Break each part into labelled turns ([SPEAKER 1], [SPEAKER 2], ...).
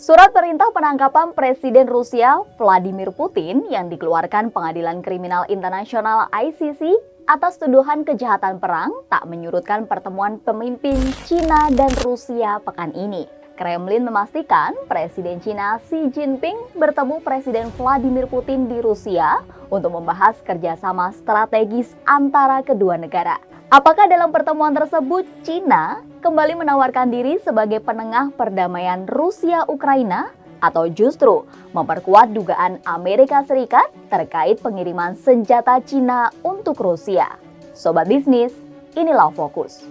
[SPEAKER 1] Surat perintah penangkapan Presiden Rusia Vladimir Putin yang dikeluarkan Pengadilan Kriminal Internasional ICC atas tuduhan kejahatan perang tak menyurutkan pertemuan pemimpin Cina dan Rusia pekan ini. Kremlin memastikan Presiden Cina Xi Jinping bertemu Presiden Vladimir Putin di Rusia untuk membahas kerjasama strategis antara kedua negara. Apakah dalam pertemuan tersebut Cina kembali menawarkan diri sebagai penengah perdamaian Rusia-Ukraina atau justru memperkuat dugaan Amerika Serikat terkait pengiriman senjata Cina untuk Rusia? Sobat bisnis, inilah Fokus.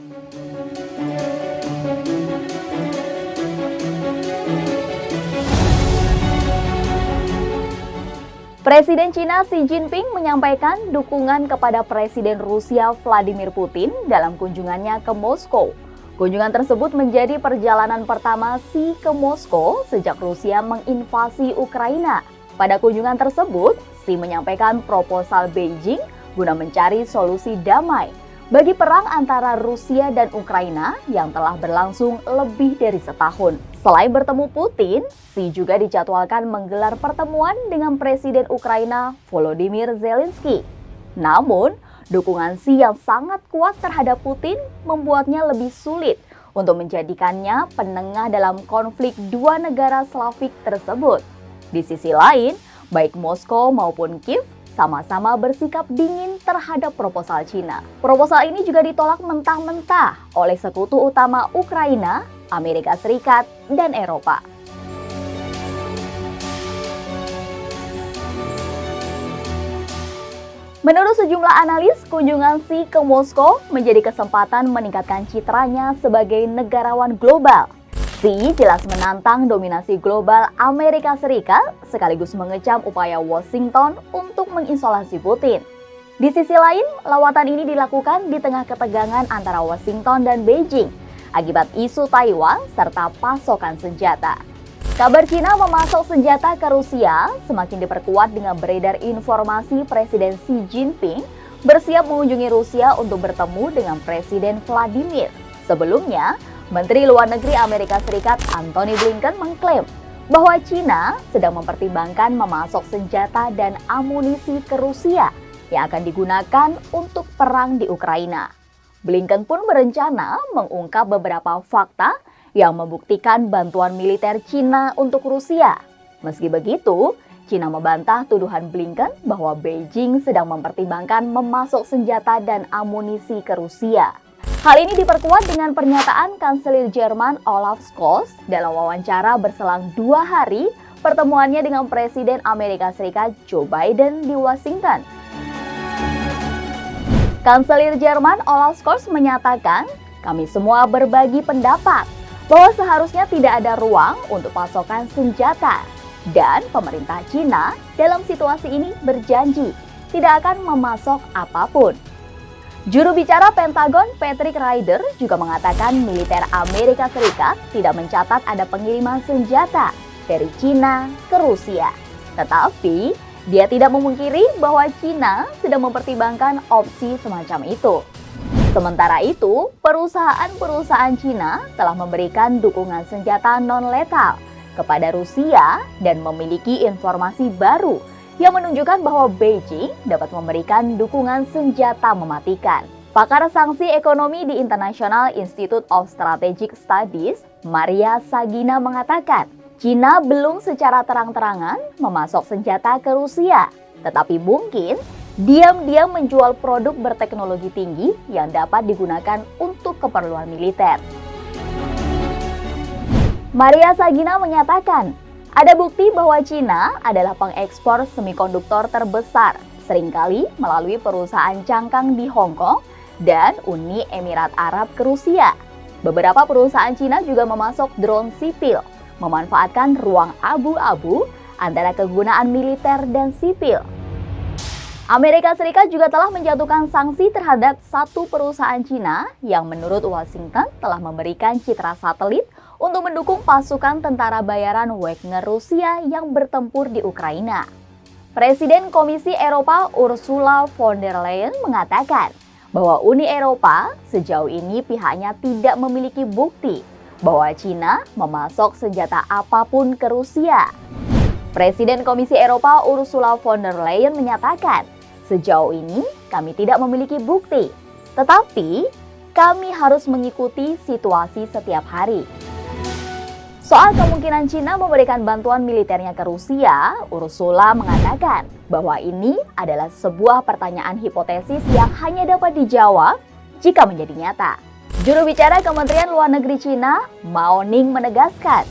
[SPEAKER 1] Presiden Cina Xi Jinping menyampaikan dukungan kepada Presiden Rusia Vladimir Putin dalam kunjungannya ke Moskow. Kunjungan tersebut menjadi perjalanan pertama Xi ke Moskow sejak Rusia menginvasi Ukraina. Pada kunjungan tersebut, Xi menyampaikan proposal Beijing guna mencari solusi damai bagi perang antara Rusia dan Ukraina yang telah berlangsung lebih dari setahun. Selain bertemu Putin, Xi juga dijadwalkan menggelar pertemuan dengan Presiden Ukraina Volodymyr Zelensky. Namun, dukungan Xi yang sangat kuat terhadap Putin membuatnya lebih sulit untuk menjadikannya penengah dalam konflik dua negara Slavik tersebut. Di sisi lain, baik Moskow maupun Kiev sama-sama bersikap dingin terhadap proposal Cina. Proposal ini juga ditolak mentah-mentah oleh sekutu utama Ukraina, Amerika Serikat, dan Eropa. Menurut sejumlah analis, kunjungan Xi ke Moskow menjadi kesempatan meningkatkan citranya sebagai negarawan global. Xi jelas menantang dominasi global Amerika Serikat sekaligus mengecam upaya Washington untuk mengisolasi Putin. Di sisi lain, lawatan ini dilakukan di tengah ketegangan antara Washington dan Beijing akibat isu Taiwan serta pasokan senjata. Kabar Cina memasok senjata ke Rusia semakin diperkuat dengan beredar informasi Presiden Xi Jinping bersiap mengunjungi Rusia untuk bertemu dengan Presiden Vladimir. Sebelumnya, Menteri Luar Negeri Amerika Serikat Antony Blinken mengklaim bahwa Cina sedang mempertimbangkan memasok senjata dan amunisi ke Rusia yang akan digunakan untuk perang di Ukraina. Blinken pun berencana mengungkap beberapa fakta yang membuktikan bantuan militer Cina untuk Rusia. Meski begitu, Cina membantah tuduhan Blinken bahwa Beijing sedang mempertimbangkan memasok senjata dan amunisi ke Rusia. Hal ini diperkuat dengan pernyataan Kanselir Jerman Olaf Scholz dalam wawancara berselang 2 hari pertemuannya dengan Presiden Amerika Serikat Joe Biden di Washington. Kanselir Jerman Olaf Scholz menyatakan, "Kami semua berbagi pendapat bahwa seharusnya tidak ada ruang untuk pasokan senjata dan pemerintah Cina dalam situasi ini berjanji tidak akan memasok apapun." Juru bicara Pentagon Patrick Ryder juga mengatakan militer Amerika Serikat tidak mencatat ada pengiriman senjata dari Cina ke Rusia. Tetapi, dia tidak memungkiri bahwa Cina sedang mempertimbangkan opsi semacam itu. Sementara itu, perusahaan-perusahaan Cina telah memberikan dukungan senjata non-letal kepada Rusia dan memiliki informasi baru yang menunjukkan bahwa Beijing dapat memberikan dukungan senjata mematikan. Pakar sanksi ekonomi di International Institute of Strategic Studies, Maria Sagina mengatakan, Cina belum secara terang-terangan memasok senjata ke Rusia, tetapi mungkin diam-diam menjual produk berteknologi tinggi yang dapat digunakan untuk keperluan militer. Maria Sagina menyatakan, ada bukti bahwa Cina adalah pengekspor semikonduktor terbesar, seringkali melalui perusahaan cangkang di Hong Kong dan Uni Emirat Arab ke Rusia. Beberapa perusahaan Cina juga memasok drone sipil, memanfaatkan ruang abu-abu antara kegunaan militer dan sipil. Amerika Serikat juga telah menjatuhkan sanksi terhadap satu perusahaan Cina yang menurut Washington telah memberikan citra satelit untuk mendukung pasukan tentara bayaran Wagner Rusia yang bertempur di Ukraina. Presiden Komisi Eropa Ursula von der Leyen mengatakan bahwa Uni Eropa sejauh ini pihaknya tidak memiliki bukti bahwa Cina memasok senjata apapun ke Rusia. Presiden Komisi Eropa Ursula von der Leyen menyatakan, sejauh ini kami tidak memiliki bukti, tetapi kami harus mengikuti situasi setiap hari. Soal kemungkinan Cina memberikan bantuan militernya ke Rusia, Ursula mengatakan bahwa ini adalah sebuah pertanyaan hipotesis yang hanya dapat dijawab jika menjadi nyata. Juru bicara Kementerian Luar Negeri Cina, Mao Ning menegaskan,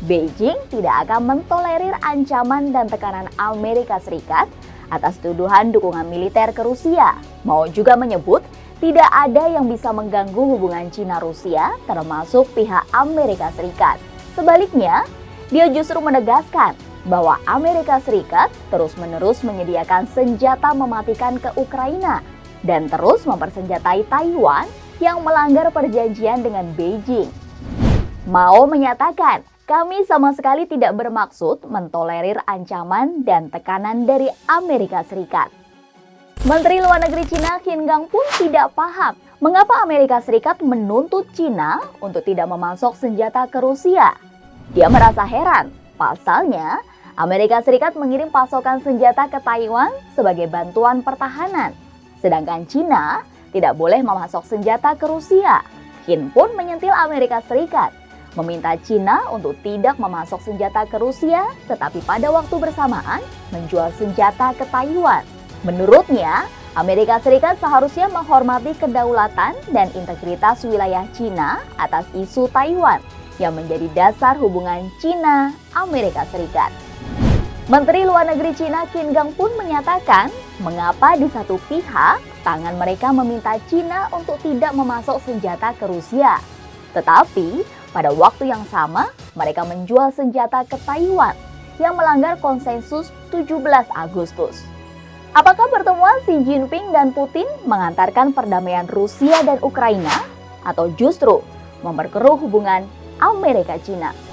[SPEAKER 1] Beijing tidak akan mentolerir ancaman dan tekanan Amerika Serikat atas tuduhan dukungan militer ke Rusia. Mao juga menyebut tidak ada yang bisa mengganggu hubungan Cina-Rusia, termasuk pihak Amerika Serikat. Sebaliknya, dia justru menegaskan bahwa Amerika Serikat terus-menerus menyediakan senjata mematikan ke Ukraina dan terus mempersenjatai Taiwan yang melanggar perjanjian dengan Beijing. Mao menyatakan, kami sama sekali tidak bermaksud mentolerir ancaman dan tekanan dari Amerika Serikat. Menteri Luar Negeri Cina Qin Gang pun tidak paham mengapa Amerika Serikat menuntut Cina untuk tidak memasok senjata ke Rusia. Dia merasa heran, pasalnya Amerika Serikat mengirim pasokan senjata ke Taiwan sebagai bantuan pertahanan, sedangkan Cina tidak boleh memasok senjata ke Rusia. Qin pun menyentil Amerika Serikat, meminta Cina untuk tidak memasok senjata ke Rusia, tetapi pada waktu bersamaan menjual senjata ke Taiwan. Menurutnya, Amerika Serikat seharusnya menghormati kedaulatan dan integritas wilayah Cina atas isu Taiwan yang menjadi dasar hubungan Cina-Amerika Serikat. Menteri Luar Negeri Cina Qin Gang pun menyatakan mengapa di satu pihak tangan mereka meminta Cina untuk tidak memasok senjata ke Rusia, tetapi pada waktu yang sama mereka menjual senjata ke Taiwan yang melanggar konsensus 17 Agustus. Apakah pertemuan Xi Jinping dan Putin mengantarkan perdamaian Rusia dan Ukraina atau justru memperkeruh hubungan Amerika-Cina?